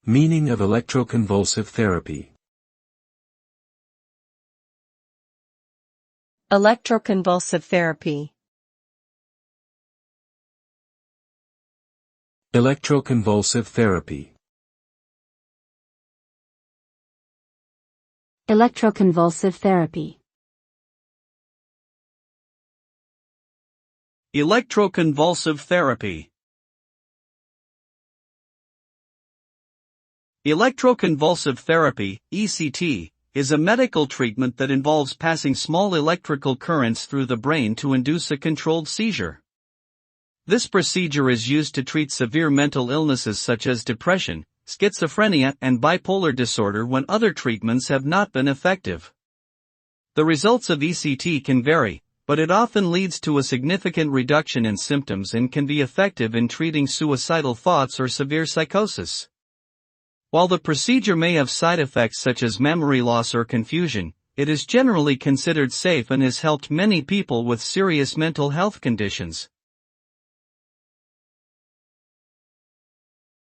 Meaning of electroconvulsive therapy. Electroconvulsive therapy. Electroconvulsive therapy. Electroconvulsive therapy. Electroconvulsive therapy. Electroconvulsive therapy, ECT, is a medical treatment that involves passing small electrical currents through the brain to induce a controlled seizure. This procedure is used to treat severe mental illnesses such as depression, schizophrenia, and bipolar disorder when other treatments have not been effective. The results of ECT can vary, but it often leads to a significant reduction in symptoms and can be effective in treating suicidal thoughts or severe psychosis. While the procedure may have side effects such as memory loss or confusion, it is generally considered safe and has helped many people with serious mental health conditions.